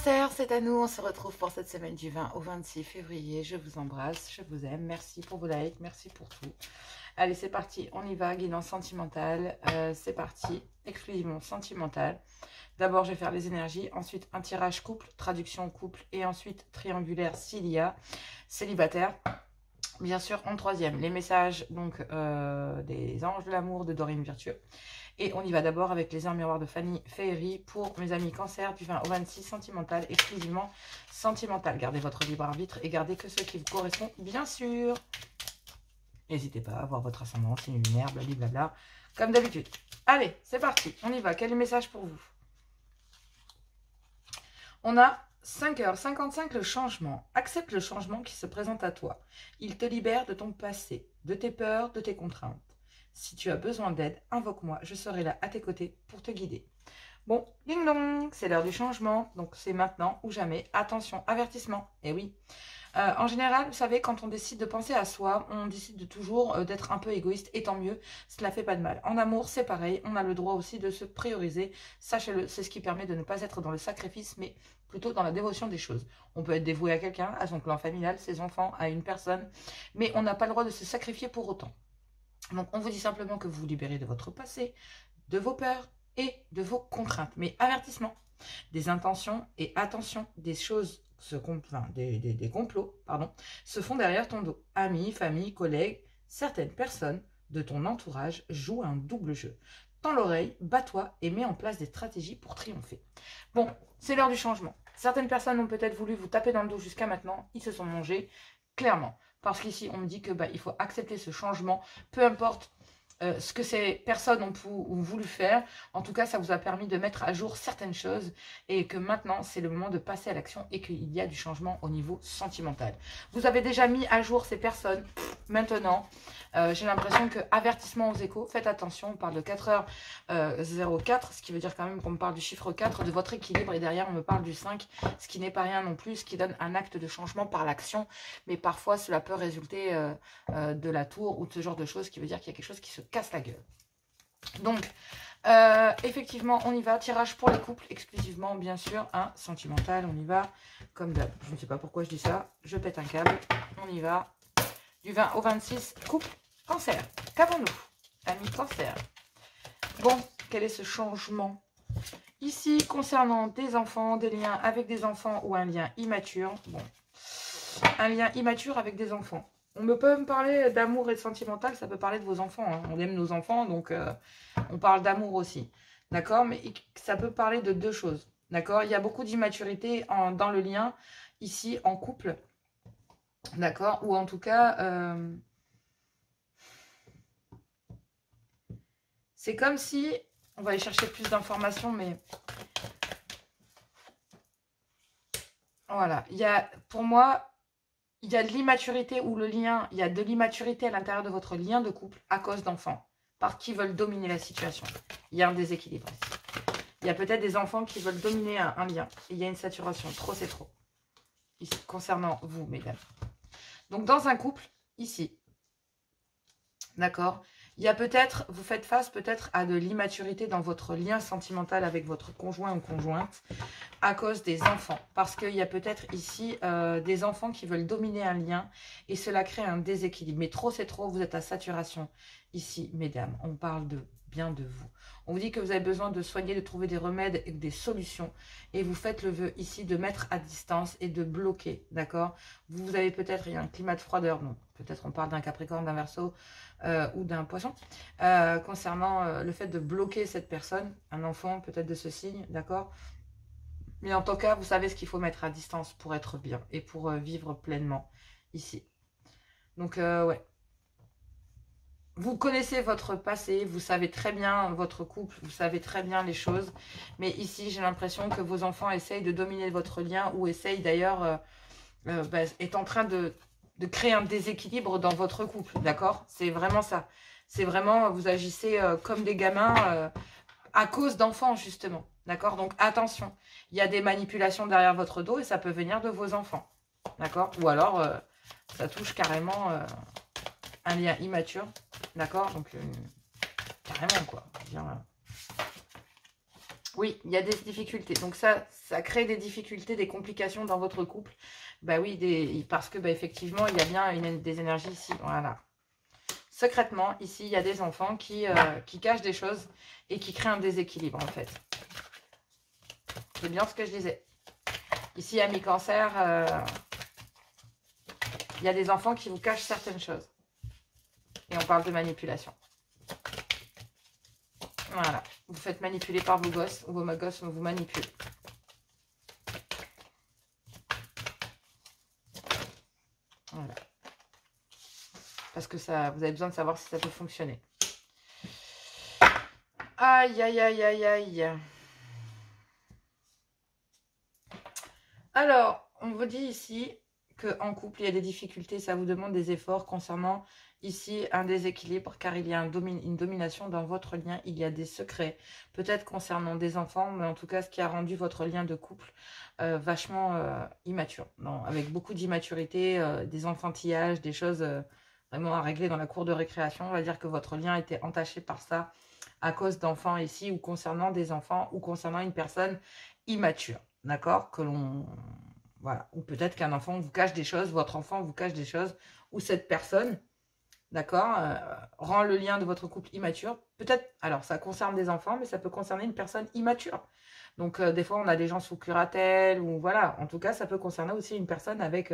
Cancer, c'est à nous, on se retrouve pour cette semaine du 20 au 26 février. Je vous embrasse, je vous aime, merci pour vos likes, merci pour tout. Allez, c'est parti, on y va, guidance sentimentale, c'est parti, exclusivement sentimentale. D'abord, je vais faire les énergies, ensuite un tirage couple, traduction couple, et ensuite triangulaire s'il y a, célibataire. Bien sûr, en troisième, les messages donc des anges de l'amour de Dorine Virtueux. Et on y va d'abord avec les heures miroirs de Fanny Féerie pour mes amis cancer du 20 au 26, sentimental, exclusivement sentimental. Gardez votre libre arbitre et gardez que ce qui vous correspond, bien sûr. N'hésitez pas à voir votre ascendant, signe lunaire, blablabla, comme d'habitude. Allez, c'est parti, on y va. Quel est le message pour vous? On a 5h55, le changement. Accepte le changement qui se présente à toi. Il te libère de ton passé, de tes peurs, de tes contraintes. Si tu as besoin d'aide, invoque-moi, je serai là à tes côtés pour te guider. Bon, ding dong, c'est l'heure du changement, donc c'est maintenant ou jamais. Attention, avertissement, eh oui. En général, vous savez, quand on décide de penser à soi, on décide de toujours d'être un peu égoïste, et tant mieux, cela fait pas de mal. En amour, c'est pareil, on a le droit aussi de se prioriser, sachez-le, c'est ce qui permet de ne pas être dans le sacrifice, mais plutôt dans la dévotion des choses. On peut être dévoué à quelqu'un, à son clan familial, ses enfants, à une personne, mais on n'a pas le droit de se sacrifier pour autant. Donc, on vous dit simplement que vous vous libérez de votre passé, de vos peurs et de vos contraintes. Mais avertissement, des intentions et attention, des choses, des complots, pardon, se font derrière ton dos. Amis, famille, collègues, certaines personnes de ton entourage jouent un double jeu. Tends l'oreille, bats-toi et mets en place des stratégies pour triompher. Bon, c'est l'heure du changement. Certaines personnes ont peut-être voulu vous taper dans le dos jusqu'à maintenant, ils se sont mangés, clairement. Parce qu'ici, on me dit que il faut accepter ce changement, peu importe ce que ces personnes ont voulu faire. En tout cas, ça vous a permis de mettre à jour certaines choses et que maintenant, c'est le moment de passer à l'action et qu'il y a du changement au niveau sentimental. Vous avez déjà mis à jour ces personnes. Maintenant, j'ai l'impression que, avertissement aux échos, faites attention, on parle de 4h04, ce qui veut dire quand même qu'on me parle du chiffre 4, de votre équilibre, et derrière on me parle du 5, ce qui n'est pas rien non plus, ce qui donne un acte de changement par l'action, mais parfois cela peut résulter de la tour ou de ce genre de choses, qui veut dire qu'il y a quelque chose qui se casse la gueule. Donc, effectivement, on y va, tirage pour les couples, exclusivement, bien sûr, sentimental, on y va, comme d'hab, je ne sais pas pourquoi je dis ça, je pète un câble, on y va, du 20 au 26, couple, cancer, qu'avons-nous, amis cancer? Bon, quel est ce changement? Ici, concernant des enfants, des liens avec des enfants ou un lien immature, bon, un lien immature avec des enfants. On peut me parler d'amour et de sentimental, ça peut parler de vos enfants, hein. On aime nos enfants, donc on parle d'amour aussi, d'accord? Mais ça peut parler de deux choses, d'accord? Il y a beaucoup d'immaturité dans le lien, ici, en couple, d'accord? Ou en tout cas, c'est comme si, on va aller chercher plus d'informations, mais voilà, il y a, pour moi, il y a de l'immaturité ou le lien, il y a de l'immaturité à l'intérieur de votre lien de couple à cause d'enfants, parce qu'ils veulent dominer la situation. Il y a un déséquilibre ici. Il y a peut-être des enfants qui veulent dominer un lien. Il y a une saturation, trop c'est trop. Ici, concernant vous, mesdames. Donc, dans un couple, ici, d'accord, il y a peut-être, vous faites face peut-être à de l'immaturité dans votre lien sentimental avec votre conjoint ou conjointe à cause des enfants. Parce qu'il y a peut-être ici des enfants qui veulent dominer un lien et cela crée un déséquilibre. Mais trop c'est trop, vous êtes à saturation ici, mesdames. On parle bien de vous. On vous dit que vous avez besoin de soigner, de trouver des remèdes et des solutions. Et vous faites le vœu ici de mettre à distance et de bloquer, d'accord? Vous avez peut-être, il y a un climat de froideur, donc peut-être on parle d'un Capricorne, d'un Verseau ou d'un Poisson, concernant le fait de bloquer cette personne, un enfant peut-être de ce signe, d'accord? Mais en tout cas, vous savez ce qu'il faut mettre à distance pour être bien et pour vivre pleinement ici. Donc, ouais. Vous connaissez votre passé, vous savez très bien votre couple, vous savez très bien les choses. Mais ici, j'ai l'impression que vos enfants essayent de dominer votre lien ou essayent d'ailleurs, est en train de créer un déséquilibre dans votre couple, d'accord? C'est vraiment ça. C'est vraiment, vous agissez comme des gamins à cause d'enfants, justement. D'accord? Donc, attention. Il y a des manipulations derrière votre dos et ça peut venir de vos enfants. D'accord? Ou alors, ça touche carrément un lien immature. D'accord? Donc, carrément, quoi. Bien, Oui, il y a des difficultés. Donc ça crée des difficultés, des complications dans votre couple. Bah oui, parce que bah, effectivement, il y a bien des énergies ici. Voilà. Secrètement, ici, il y a des enfants qui cachent des choses et qui créent un déséquilibre, en fait. C'est bien ce que je disais. Ici, ami Cancer, il y a des enfants qui vous cachent certaines choses. Et on parle de manipulation. Voilà. Vous faites manipuler par vos gosses, ou vos gosses vous manipulent. Voilà. Parce que ça, vous avez besoin de savoir si ça peut fonctionner. Aïe, aïe, aïe, aïe, aïe. Alors, on vous dit ici qu'en couple, il y a des difficultés, ça vous demande des efforts concernant ici un déséquilibre, car il y a une domination dans votre lien, il y a des secrets, peut-être concernant des enfants, mais en tout cas, ce qui a rendu votre lien de couple vachement immature, non, avec beaucoup d'immaturité, des enfantillages, des choses vraiment à régler dans la cour de récréation. On va dire que votre lien était entaché par ça à cause d'enfants ici, ou concernant des enfants, ou concernant une personne immature. D'accord? Que l'on... Voilà. Ou peut-être qu'un enfant vous cache des choses, votre enfant vous cache des choses, ou cette personne, d'accord, rend le lien de votre couple immature. Peut-être, alors ça concerne des enfants, mais ça peut concerner une personne immature. Donc des fois, on a des gens sous curatelle, ou voilà. En tout cas, ça peut concerner aussi une personne avec...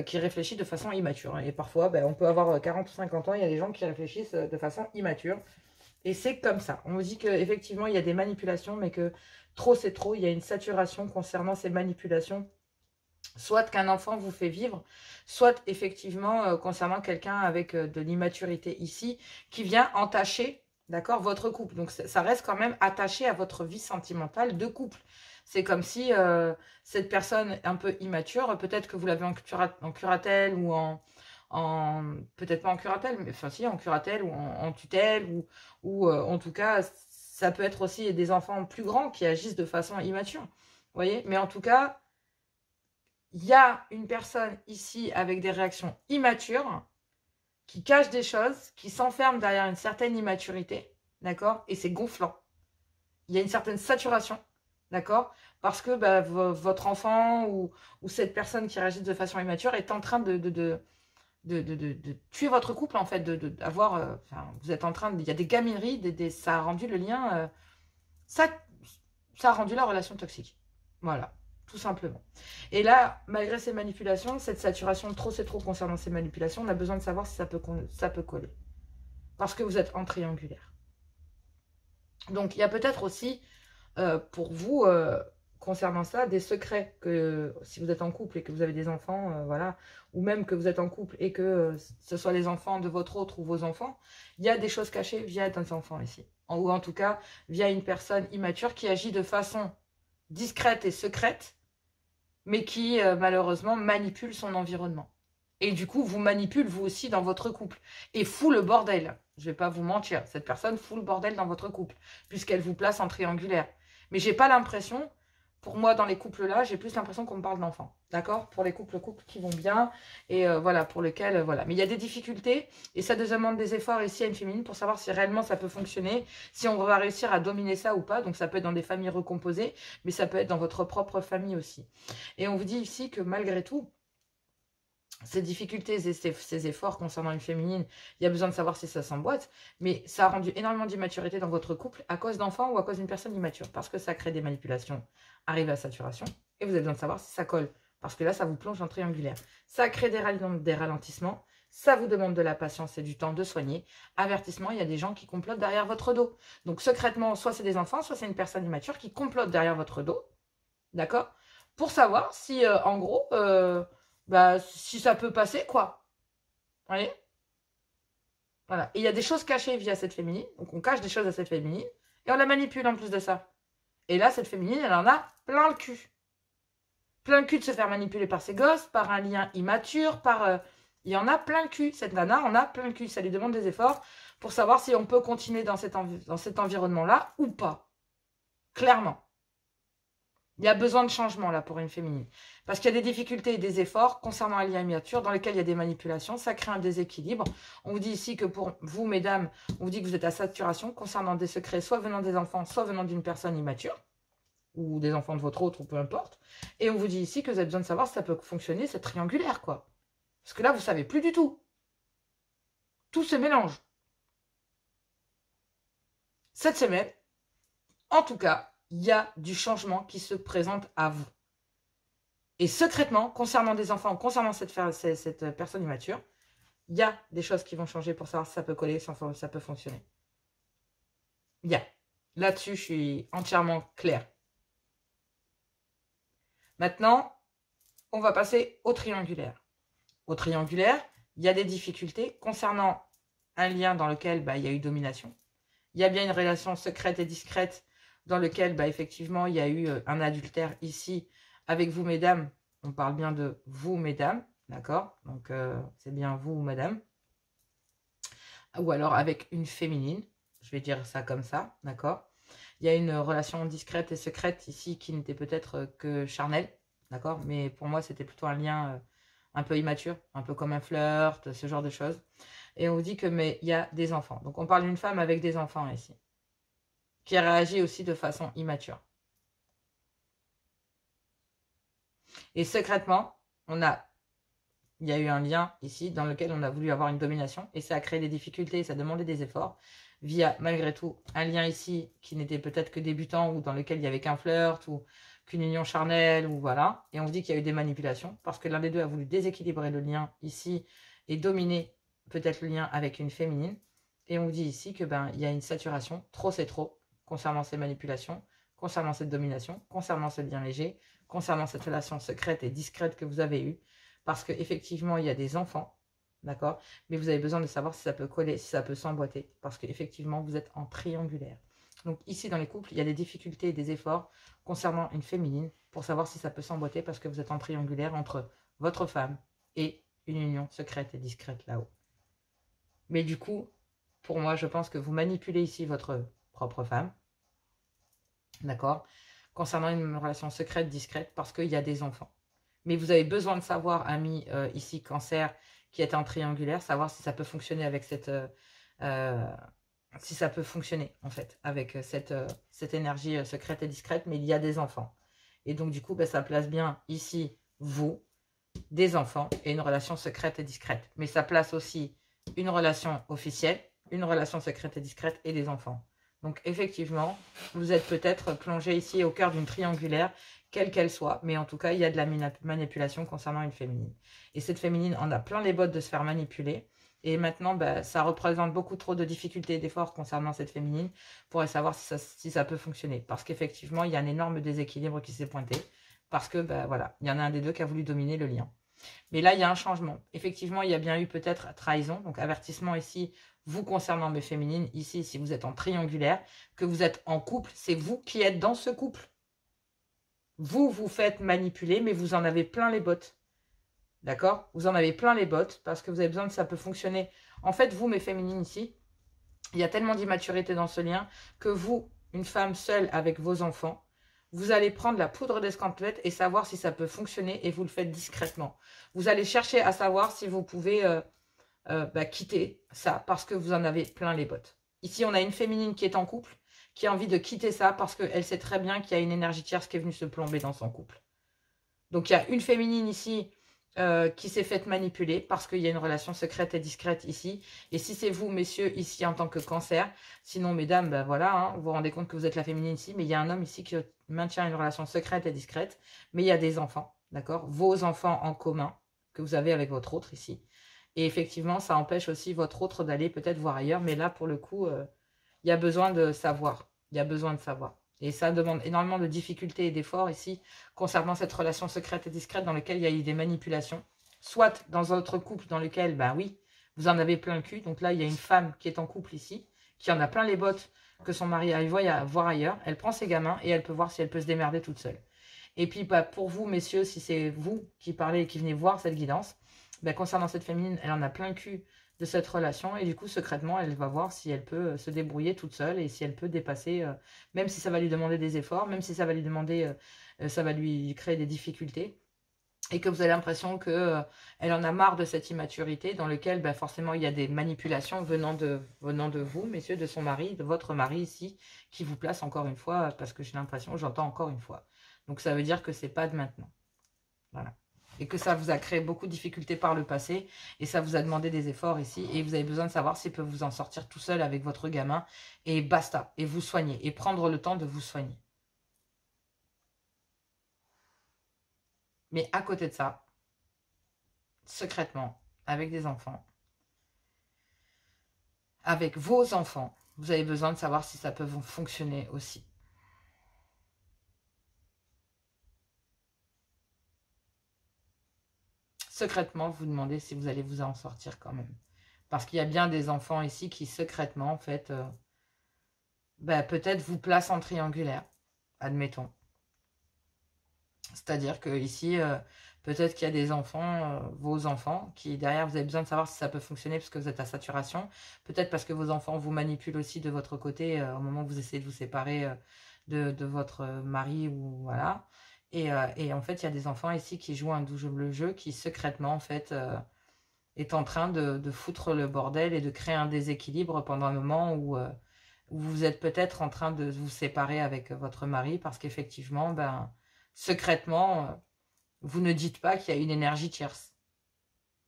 qui réfléchit de façon immature. Et parfois, ben, on peut avoir 40 ou 50 ans, il y a des gens qui réfléchissent de façon immature. Et c'est comme ça. On vous dit qu'effectivement, il y a des manipulations, mais que trop, c'est trop. Il y a une saturation concernant ces manipulations. Soit qu'un enfant vous fait vivre, soit effectivement concernant quelqu'un avec de l'immaturité ici, qui vient entacher, d'accord, votre couple. Donc, ça reste quand même attaché à votre vie sentimentale de couple. C'est comme si cette personne un peu immature, peut-être que vous l'avez en curatelle ou peut-être pas en curatelle, mais enfin si, en curatelle ou en tutelle, ou en tout cas, ça peut être aussi des enfants plus grands qui agissent de façon immature. Vous voyez? Mais en tout cas, il y a une personne ici avec des réactions immatures, qui cache des choses, qui s'enferme derrière une certaine immaturité, d'accord? Et c'est gonflant. Il y a une certaine saturation, d'accord? Parce que bah, votre enfant ou cette personne qui réagit de façon immature est en train de tuer votre couple, en fait, d'avoir... vous êtes en train de... Il y a des gamineries, ça a rendu le lien... ça a rendu la relation toxique. Voilà, tout simplement. Et là, malgré ces manipulations, cette saturation, trop c'est trop concernant ces manipulations, on a besoin de savoir si ça peut coller. Parce que vous êtes en triangulaire. Donc, il y a peut-être aussi, pour vous... concernant ça, des secrets que si vous êtes en couple et que vous avez des enfants, voilà, ou même que vous êtes en couple et que ce soit les enfants de votre autre ou vos enfants, il y a des choses cachées via des enfants ici. Ou en tout cas, via une personne immature qui agit de façon discrète et secrète, mais qui malheureusement manipule son environnement. Et du coup, vous manipule vous aussi dans votre couple. Et fout le bordel. Je vais pas vous mentir, cette personne fout le bordel dans votre couple, puisqu'elle vous place en triangulaire. Mais j'ai pas l'impression... Pour moi, dans les couples-là, j'ai plus l'impression qu'on me parle d'enfants. D'accord? Pour les couples qui vont bien. Et voilà, pour lesquels... voilà. Mais il y a des difficultés. Et ça demande des efforts ici à une féminine pour savoir si réellement ça peut fonctionner. Si on va réussir à dominer ça ou pas. Donc ça peut être dans des familles recomposées. Mais ça peut être dans votre propre famille aussi. Et on vous dit ici que malgré tout, ces difficultés et ces efforts concernant une féminine, il y a besoin de savoir si ça s'emboîte, mais ça a rendu énormément d'immaturité dans votre couple à cause d'enfants ou à cause d'une personne immature, parce que ça crée des manipulations arrivées à saturation, et vous avez besoin de savoir si ça colle, parce que là, ça vous plonge en triangulaire. Ça crée des ralentissements, ça vous demande de la patience et du temps de soigner. Avertissement, il y a des gens qui complotent derrière votre dos. Donc secrètement, soit c'est des enfants, soit c'est une personne immature qui complote derrière votre dos, d'accord? Pour savoir si, en gros... bah, si ça peut passer, quoi. Vous voyez? Voilà. Et il y a des choses cachées via cette féminine. Donc, on cache des choses à cette féminine. Et on la manipule en plus de ça. Et là, cette féminine, elle en a plein le cul. Plein le cul de se faire manipuler par ses gosses, par un lien immature, par... il y en a plein le cul. Cette nana en a plein le cul. Ça lui demande des efforts pour savoir si on peut continuer dans cet environnement-là ou pas. Clairement. Il y a besoin de changement là pour une féminine. Parce qu'il y a des difficultés et des efforts concernant un lien immature dans lesquels il y a des manipulations. Ça crée un déséquilibre. On vous dit ici que pour vous, mesdames, on vous dit que vous êtes à saturation concernant des secrets, soit venant des enfants, soit venant d'une personne immature, ou des enfants de votre autre, ou peu importe. Et on vous dit ici que vous avez besoin de savoir si ça peut fonctionner, c'est triangulaire, quoi. Parce que là, vous ne savez plus du tout. Tout se mélange. Cette semaine, en tout cas, il y a du changement qui se présente à vous. Et secrètement, concernant des enfants, concernant cette personne immature, il y a des choses qui vont changer pour savoir si ça peut coller, si ça peut fonctionner. Il y a. Là-dessus, je suis entièrement claire. Maintenant, on va passer au triangulaire. Au triangulaire, il y a des difficultés concernant un lien dans lequel il y a eu domination. Il y a bien une relation secrète et discrète dans lequel, effectivement, il y a eu un adultère ici avec vous, mesdames. On parle bien de vous, mesdames, d'accord? Donc, c'est bien vous, madame. Ou alors avec une féminine, je vais dire ça comme ça, d'accord? Il y a une relation discrète et secrète ici qui n'était peut-être que charnelle, d'accord? Mais pour moi, c'était plutôt un lien un peu immature, un peu comme un flirt, ce genre de choses. Et on vous dit que mais il y a des enfants. Donc on parle d'une femme avec des enfants ici, qui réagit aussi de façon immature. Et secrètement, il y a eu un lien ici dans lequel on a voulu avoir une domination et ça a créé des difficultés, ça a demandé des efforts via malgré tout un lien ici qui n'était peut-être que débutant ou dans lequel il n'y avait qu'un flirt ou qu'une union charnelle ou voilà. Et on dit qu'il y a eu des manipulations parce que l'un des deux a voulu déséquilibrer le lien ici et dominer peut-être le lien avec une féminine. Et on vous dit ici que il y a une saturation, trop c'est trop, concernant ces manipulations, concernant cette domination, concernant ce lien léger, concernant cette relation secrète et discrète que vous avez eue. Parce qu'effectivement, il y a des enfants, d'accord? Mais vous avez besoin de savoir si ça peut coller, si ça peut s'emboîter. Parce qu'effectivement, vous êtes en triangulaire. Donc ici, dans les couples, il y a des difficultés et des efforts concernant une féminine pour savoir si ça peut s'emboîter parce que vous êtes en triangulaire entre votre femme et une union secrète et discrète là-haut. Mais du coup, pour moi, je pense que vous manipulez ici votre propre femme, d'accord? Concernant une relation secrète, discrète, parce qu'il y a des enfants. Mais vous avez besoin de savoir, ami ici cancer, qui est en triangulaire, savoir si ça peut fonctionner avec cette... si ça peut fonctionner, en fait, avec cette énergie secrète et discrète, mais il y a des enfants. Et donc, du coup, ça place bien ici, vous, des enfants, et une relation secrète et discrète. Mais ça place aussi une relation officielle, une relation secrète et discrète, et des enfants. Donc, effectivement, vous êtes peut-être plongé ici au cœur d'une triangulaire, quelle qu'elle soit, mais en tout cas, il y a de la manipulation concernant une féminine. Et cette féminine en a plein les bottes de se faire manipuler. Et maintenant, ça représente beaucoup trop de difficultés et d'efforts concernant cette féminine pour savoir si ça peut fonctionner. Parce qu'effectivement, il y a un énorme déséquilibre qui s'est pointé. Parce que, voilà, il y en a un des deux qui a voulu dominer le lien. Mais là, il y a un changement. Effectivement, il y a bien eu peut-être trahison. Donc, avertissement ici, vous concernant mes féminines. Ici, si vous êtes en triangulaire, que vous êtes en couple, c'est vous qui êtes dans ce couple. Vous vous faites manipuler, mais vous en avez plein les bottes. D'accord? Vous en avez plein les bottes parce que vous avez besoin que ça peut fonctionner. En fait, vous, mes féminines ici, il y a tellement d'immaturité dans ce lien que vous, une femme seule avec vos enfants, vous allez prendre la poudre d'escampette et savoir si ça peut fonctionner et vous le faites discrètement. Vous allez chercher à savoir si vous pouvez quitter ça parce que vous en avez plein les bottes. Ici, on a une féminine qui est en couple, qui a envie de quitter ça parce qu'elle sait très bien qu'il y a une énergie tierce qui est venue se plomber dans son couple. Donc, il y a une féminine ici qui s'est faite manipuler parce qu'il y a une relation secrète et discrète ici. Et si c'est vous, messieurs, ici en tant que cancer, sinon, mesdames, voilà, vous vous rendez compte que vous êtes la féminine ici, mais il y a un homme ici qui maintient une relation secrète et discrète, mais il y a des enfants, d'accord? Vos enfants en commun que vous avez avec votre autre ici. Et effectivement, ça empêche aussi votre autre d'aller peut-être voir ailleurs, mais là, pour le coup, il y a besoin de savoir. Il y a besoin de savoir. Et ça demande énormément de difficultés et d'efforts ici concernant cette relation secrète et discrète dans laquelle il y a eu des manipulations. Soit dans votre couple dans lequel, oui, vous en avez plein le cul. Donc là, il y a une femme qui est en couple ici, qui en a plein les bottes que son mari aille voir ailleurs. Elle prend ses gamins et elle peut voir si elle peut se démerder toute seule. Et puis, pour vous, messieurs, si c'est vous qui parlez et qui venez voir cette guidance, concernant cette féminine, elle en a plein le cul de cette relation et du coup secrètement elle va voir si elle peut se débrouiller toute seule et si elle peut dépasser, même si ça va lui demander des efforts, même si ça va lui demander ça va lui créer des difficultés. Et que vous avez l'impression qu'elle en a marre de cette immaturité dans lequel ben, forcément il y a des manipulations venant de vous, messieurs, de son mari, de votre mari ici, qui vous place encore une fois, parce que j'ai l'impression, j'entends encore une fois. Donc ça veut dire que c'est pas de maintenant. Voilà. Et que ça vous a créé beaucoup de difficultés par le passé, et ça vous a demandé des efforts ici, et vous avez besoin de savoir s'il peut vous en sortir tout seul avec votre gamin, et basta, et vous soigner, et prendre le temps de vous soigner. Mais à côté de ça, secrètement, avec des enfants, avec vos enfants, vous avez besoin de savoir si ça peut vous fonctionner aussi. Secrètement, vous demandez si vous allez vous en sortir quand même. Parce qu'il y a bien des enfants ici qui secrètement, en fait, peut-être vous placent en triangulaire, admettons. C'est-à-dire que ici, peut-être qu'il y a des enfants, vos enfants, qui derrière, vous avez besoin de savoir si ça peut fonctionner parce que vous êtes à saturation. Peut-être parce que vos enfants vous manipulent aussi de votre côté au moment où vous essayez de vous séparer de votre mari ou voilà. Et en fait, il y a des enfants ici qui jouent un double jeu qui secrètement, en fait, est en train de foutre le bordel et de créer un déséquilibre pendant un moment où vous êtes peut-être en train de vous séparer avec votre mari parce qu'effectivement, secrètement, vous ne dites pas qu'il y a une énergie tierce,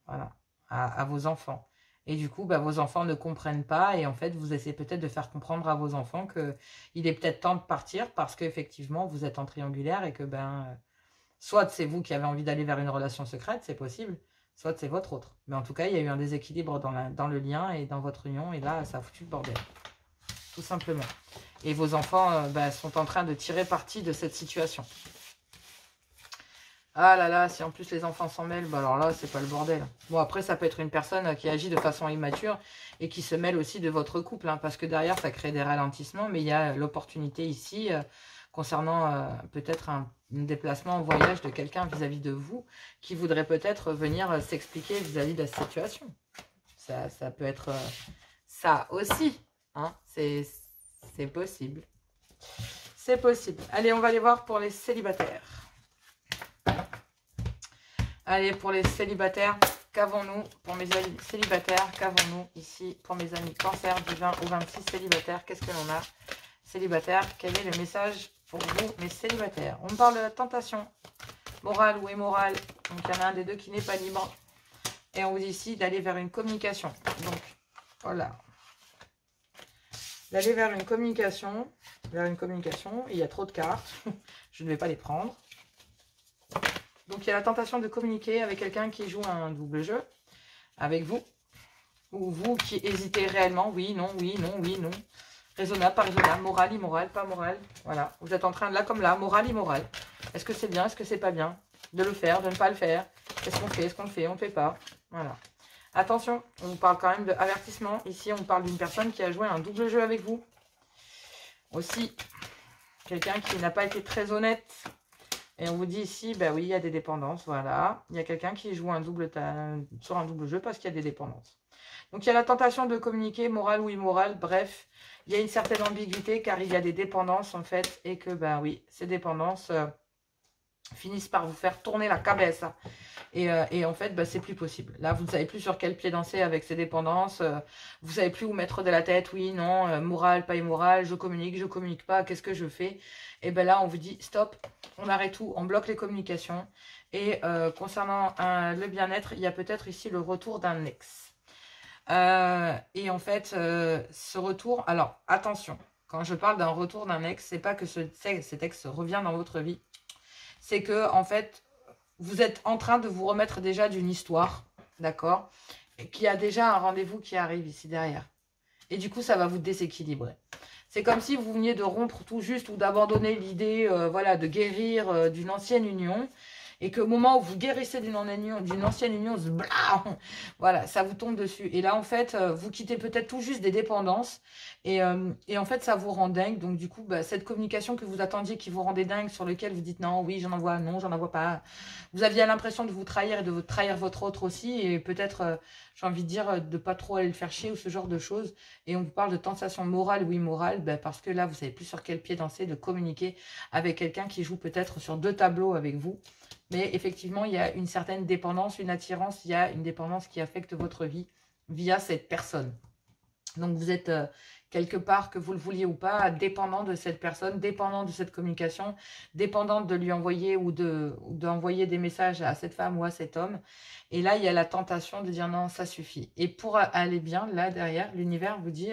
voilà, à vos enfants. Et du coup, vos enfants ne comprennent pas et en fait, vous essayez peut-être de faire comprendre à vos enfants qu'il est peut-être temps de partir parce qu'effectivement, vous êtes en triangulaire et que, soit c'est vous qui avez envie d'aller vers une relation secrète, c'est possible, soit c'est votre autre. Mais en tout cas, il y a eu un déséquilibre dans le lien et dans votre union et là, ça a foutu le bordel, tout simplement. Et vos enfants sont en train de tirer parti de cette situation. Ah là là, si en plus les enfants s'en mêlent, alors là, c'est pas le bordel. Bon, après, ça peut être une personne qui agit de façon immature et qui se mêle aussi de votre couple, hein, parce que derrière, ça crée des ralentissements, mais il y a l'opportunité ici, concernant peut-être un déplacement en voyage de quelqu'un vis-à-vis de vous, qui voudrait peut-être venir s'expliquer vis-à-vis de la situation. Ça peut être ça aussi, hein, c'est possible. C'est possible. Allez, on va aller voir pour les célibataires. Allez, pour les célibataires, qu'avons-nous pour mes amis célibataires? Qu'avons-nous ici pour mes amis cancer du 20 au 26 célibataires? Qu'est-ce que l'on a? Célibataire, quel est le message pour vous, mes célibataires? On me parle de tentation, morale ou immorale. Donc, il y en a un des deux qui n'est pas libre. Et on vous dit ici d'aller vers une communication. Donc, voilà. D'aller vers une communication. Il y a trop de cartes. Je ne vais pas les prendre. Donc, il y a la tentation de communiquer avec quelqu'un qui joue un double jeu avec vous. Ou vous qui hésitez réellement. Oui, non, oui, non, oui, non. Raisonnable, pas raisonnable. Moral, immoral, pas moral. Voilà. Vous êtes en train de là comme là. Moral, immoral. Est-ce que c'est bien? Est-ce que c'est pas bien? De le faire, de ne pas le faire. Qu'est-ce qu'on fait? Est-ce qu'on le fait? On ne fait pas. Voilà. Attention, on vous parle quand même d'avertissement. Ici, on parle d'une personne qui a joué un double jeu avec vous. Aussi, quelqu'un qui n'a pas été très honnête. Et on vous dit ici, oui, il y a des dépendances, voilà. Il y a quelqu'un qui joue sur un double jeu parce qu'il y a des dépendances. Donc, il y a la tentation de communiquer, morale ou immorale. Bref, il y a une certaine ambiguïté car il y a des dépendances, en fait. Et que, oui, ces dépendances finissent par vous faire tourner la cabeza. Et en fait, c'est plus possible. Là, vous ne savez plus sur quel pied danser avec ces dépendances. Vous ne savez plus où mettre de la tête. Oui, non, moral, pas immoral. Je communique pas. Qu'est-ce que je fais? Et là, on vous dit stop. On arrête tout. On bloque les communications. Et concernant le bien-être, il y a peut-être ici le retour d'un ex. Et en fait, ce retour... Alors, attention. Quand je parle d'un retour d'un ex, c'est pas que cet ex revient dans votre vie. C'est que, en fait... Vous êtes en train de vous remettre déjà d'une histoire, d'accord? Qui a déjà un rendez-vous qui arrive ici derrière. Et du coup, ça va vous déséquilibrer. C'est comme si vous veniez de rompre tout juste ou d'abandonner l'idée, voilà, de guérir d'une ancienne union. et qu'au moment où vous guérissez d'une ancienne union, voilà, ça vous tombe dessus. Et là, en fait, vous quittez peut-être tout juste des dépendances et en fait, ça vous rend dingue. Donc, du coup, bah, cette communication que vous attendiez, qui vous rendait dingue, sur lequel vous dites non, oui, j'en envoie, non, j'en envoie pas. Vous aviez l'impression de vous trahir et de trahir votre autre aussi. Et peut-être, j'ai envie de dire, de pas trop aller le faire chier ou ce genre de choses. Et on vous parle de tentation morale ou immorale, bah, parce que là, vous savez plus sur quel pied danser, de communiquer avec quelqu'un qui joue peut-être sur 2 tableaux avec vous. Mais effectivement, il y a une certaine dépendance, une attirance, il y a une dépendance qui affecte votre vie via cette personne. Donc vous êtes quelque part, que vous le vouliez ou pas, dépendant de cette personne, dépendant de cette communication, dépendant de lui envoyer ou d'envoyer des messages à cette femme ou à cet homme. Et là, il y a la tentation de dire non, ça suffit. Et pour aller bien, là derrière, l'univers vous dit,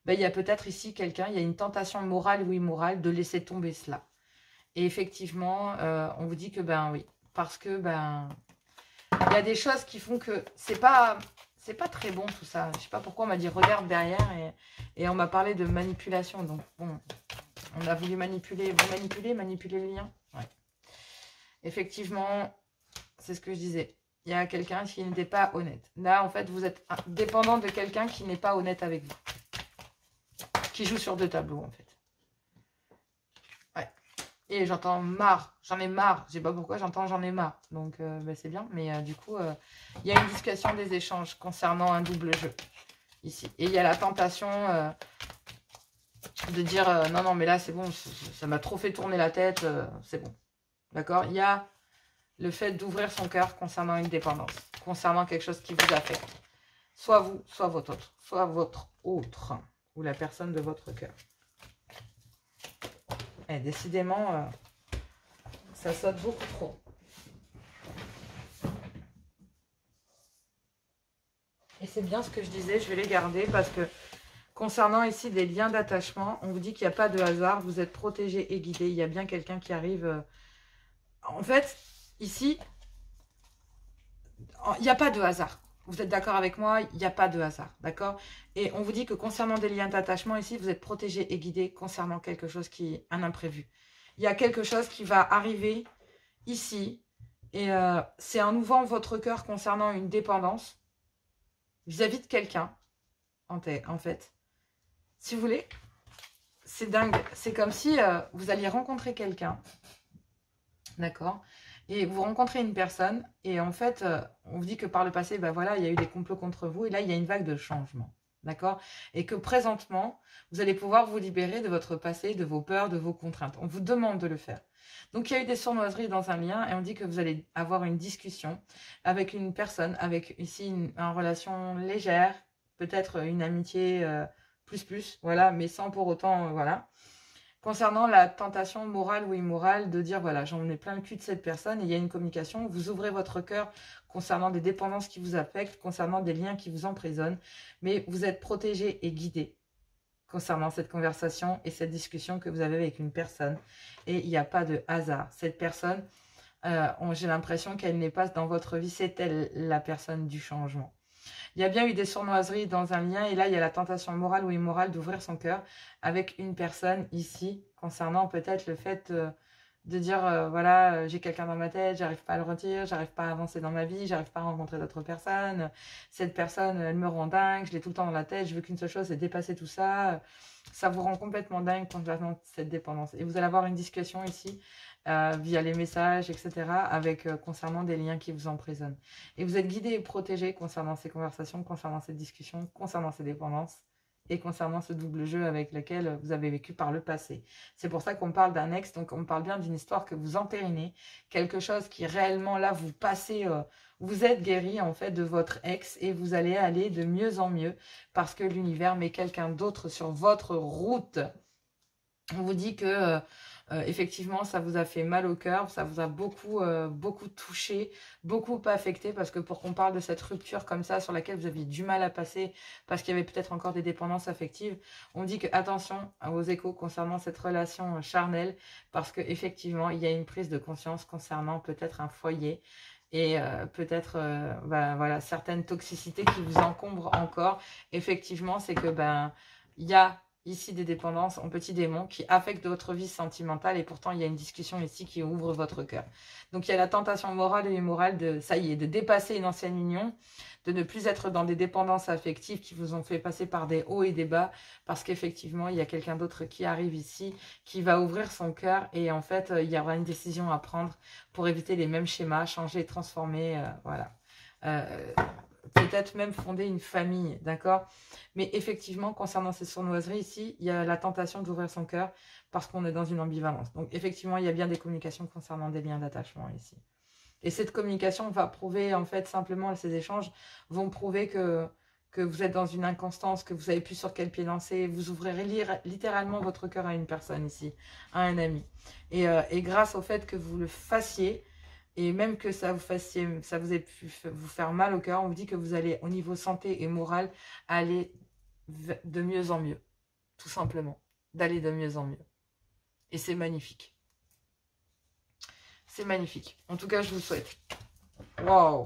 ben, il y a peut-être ici quelqu'un, il y a une tentation morale ou immorale de laisser tomber cela. Et effectivement, on vous dit que ben oui, parce que ben il y a des choses qui font que c'est pas très bon tout ça. Je sais pas pourquoi on m'a dit regarde derrière et on m'a parlé de manipulation. Donc bon, on a voulu manipuler, manipuler le lien. Ouais. Effectivement, c'est ce que je disais. Il y a quelqu'un qui n'était pas honnête. Là, en fait, vous êtes dépendant de quelqu'un qui n'est pas honnête avec vous. Qui joue sur 2 tableaux, en fait. Et j'entends marre, j'en ai marre. Je sais pas pourquoi j'entends j'en ai marre. Donc bah, c'est bien. Mais du coup, il y a une discussion des échanges concernant un double jeu ici. Et il y a la tentation de dire non, non, mais là c'est bon, ça m'a trop fait tourner la tête, c'est bon. D'accord? Il y a le fait d'ouvrir son cœur concernant une dépendance, concernant quelque chose qui vous affecte. Soit vous, soit votre autre, ou la personne de votre cœur. Et décidément, ça saute beaucoup trop. Et c'est bien ce que je disais, je vais les garder parce que concernant ici des liens d'attachement, on vous dit qu'il n'y a pas de hasard, vous êtes protégé et guidé, il y a bien quelqu'un qui arrive. En fait, ici, il n'y a pas de hasard. Vous êtes d'accord avec moi? Il n'y a pas de hasard, d'accord? Et on vous dit que concernant des liens d'attachement, ici, vous êtes protégé et guidé concernant quelque chose qui est un imprévu. Il y a quelque chose qui va arriver ici, et c'est en ouvrant votre cœur concernant une dépendance vis-à-vis de quelqu'un, en fait. Si vous voulez, c'est dingue. C'est comme si vous alliez rencontrer quelqu'un, d'accord? Et vous rencontrez une personne, et en fait, on vous dit que par le passé, ben voilà, il y a eu des complots contre vous, et là, il y a une vague de changement, d'accord? Et que présentement, vous allez pouvoir vous libérer de votre passé, de vos peurs, de vos contraintes. On vous demande de le faire. Donc, il y a eu des sournoiseries dans un lien, et on dit que vous allez avoir une discussion avec une personne, avec ici une relation légère, peut-être une amitié plus, voilà, mais sans pour autant, voilà. Concernant la tentation morale ou immorale de dire, voilà, j'en ai plein le cul de cette personne et il y a une communication, vous ouvrez votre cœur concernant des dépendances qui vous affectent, concernant des liens qui vous emprisonnent, mais vous êtes protégé et guidé concernant cette conversation et cette discussion que vous avez avec une personne. Et il n'y a pas de hasard. Cette personne, j'ai l'impression qu'elle n'est pas dans votre vie, c'est elle la personne du changement. Il y a bien eu des sournoiseries dans un lien et là, il y a la tentation morale ou immorale d'ouvrir son cœur avec une personne ici, concernant peut-être le fait de dire, voilà, j'ai quelqu'un dans ma tête, j'arrive pas à le retirer, j'arrive pas à avancer dans ma vie, j'arrive pas à rencontrer d'autres personnes, cette personne, elle me rend dingue, je l'ai tout le temps dans la tête, je veux qu'une seule chose, c'est dépasser tout ça. Ça vous rend complètement dingue concernant cette dépendance. Et vous allez avoir une discussion ici, via les messages, etc., avec concernant des liens qui vous emprisonnent. Et vous êtes guidé et protégé concernant ces conversations, concernant cette discussion, concernant ces dépendances et concernant ce double jeu avec lequel vous avez vécu par le passé. C'est pour ça qu'on parle d'un ex, donc on parle bien d'une histoire que vous entérinez, quelque chose qui réellement là vous passez, vous êtes guéri en fait de votre ex et vous allez aller de mieux en mieux parce que l'univers met quelqu'un d'autre sur votre route. On vous dit que effectivement, ça vous a fait mal au cœur, ça vous a beaucoup touché, beaucoup affecté, parce que pour qu'on parle de cette rupture comme ça, sur laquelle vous aviez du mal à passer, parce qu'il y avait peut-être encore des dépendances affectives, on dit que attention aux échos concernant cette relation charnelle, parce qu'effectivement, il y a une prise de conscience concernant peut-être un foyer, et peut-être voilà, certaines toxicités qui vous encombrent encore. Effectivement, c'est que il y a ici des dépendances en petit démon qui affectent votre vie sentimentale et pourtant il y a une discussion ici qui ouvre votre cœur. Donc il y a la tentation morale et immorale de, ça y est, de dépasser une ancienne union, de ne plus être dans des dépendances affectives qui vous ont fait passer par des hauts et des bas parce qu'effectivement il y a quelqu'un d'autre qui arrive ici, qui va ouvrir son cœur et en fait il y aura une décision à prendre pour éviter les mêmes schémas, changer, transformer, voilà. Peut-être même fonder une famille, d'accord? Mais effectivement, concernant ces sournoiseries ici, il y a la tentation d'ouvrir son cœur parce qu'on est dans une ambivalence. Donc effectivement, il y a bien des communications concernant des liens d'attachement ici. Et cette communication va prouver, en fait, simplement, ces échanges vont prouver que vous êtes dans une inconstance, que vous savez plus sur quel pied danser. Vous ouvrirez littéralement votre cœur à une personne ici, à un ami. Et grâce au fait que vous le fassiez, et même que ça vous ait pu vous faire mal au cœur, on vous dit que vous allez, au niveau santé et moral, aller de mieux en mieux. Tout simplement. D'aller de mieux en mieux. Et c'est magnifique. C'est magnifique. En tout cas, je vous le souhaite. Waouh!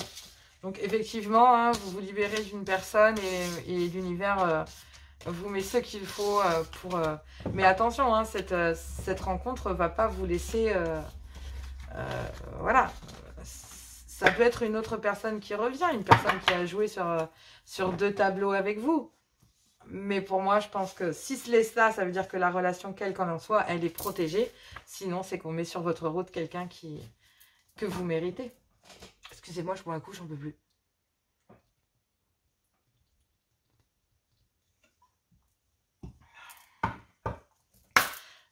Donc, effectivement, hein, vous vous libérez d'une personne et l'univers vous met ce qu'il faut pour... Mais attention, hein, cette rencontre ne va pas vous laisser... voilà, ça peut être une autre personne qui revient, une personne qui a joué sur 2 tableaux avec vous. Mais pour moi, je pense que si ce laisse ça, ça veut dire que la relation, quelle qu'en en soit, elle est protégée. Sinon, c'est qu'on met sur votre route quelqu'un que vous méritez. Excusez-moi, je bois un coup, j'en peux plus.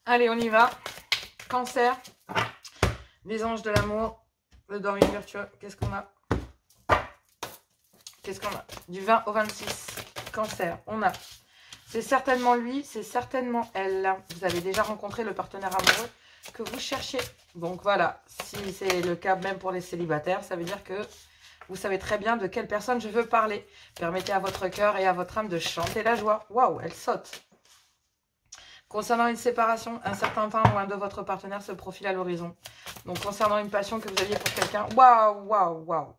Allez, on y va. Cancer. Les anges de l'amour, le dormir virtueux, qu'est-ce qu'on a? Qu'est-ce qu'on a? Du 20 au 26, Cancer, on a. C'est certainement lui, c'est certainement elle. Vous avez déjà rencontré le partenaire amoureux que vous cherchez. Donc voilà, si c'est le cas même pour les célibataires, ça veut dire que vous savez très bien de quelle personne je veux parler. Permettez à votre cœur et à votre âme de chanter la joie. Waouh, elle saute. Concernant une séparation, un certain temps où un de votre partenaire se profile à l'horizon. Donc, concernant une passion que vous aviez pour quelqu'un, waouh, waouh, waouh.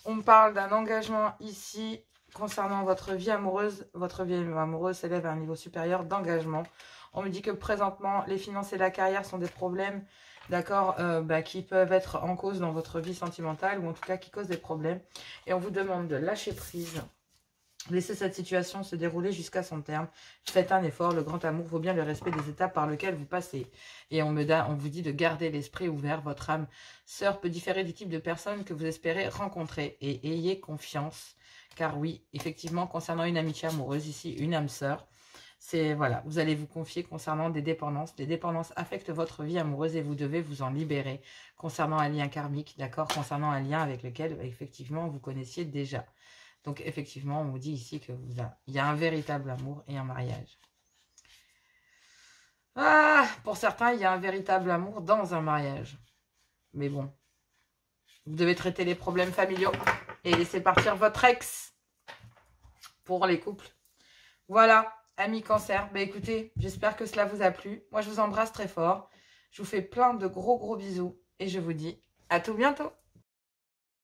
On me parle d'un engagement ici concernant votre vie amoureuse. Votre vie amoureuse s'élève à un niveau supérieur d'engagement. On me dit que présentement, les finances et la carrière sont des problèmes, d'accord, qui peuvent être en cause dans votre vie sentimentale ou en tout cas qui causent des problèmes. Et on vous demande de lâcher prise. Laissez cette situation se dérouler jusqu'à son terme. Faites un effort. Le grand amour vaut bien le respect des étapes par lesquelles vous passez. Et on vous dit de garder l'esprit ouvert. Votre âme sœur peut différer du type de personne que vous espérez rencontrer. Et ayez confiance. Car oui, effectivement, concernant une amitié amoureuse, ici, une âme sœur, c'est, voilà, vous allez vous confier concernant des dépendances. Les dépendances affectent votre vie amoureuse et vous devez vous en libérer. Concernant un lien karmique, d'accord, concernant un lien avec lequel, effectivement, vous connaissiez déjà. Donc, effectivement, on vous dit ici qu'il y a un véritable amour et un mariage. Ah, pour certains, il y a un véritable amour dans un mariage. Mais bon, vous devez traiter les problèmes familiaux et laisser partir votre ex pour les couples. Voilà, amis Cancer. Ben, écoutez, j'espère que cela vous a plu. Moi, je vous embrasse très fort. Je vous fais plein de gros bisous et je vous dis à tout bientôt.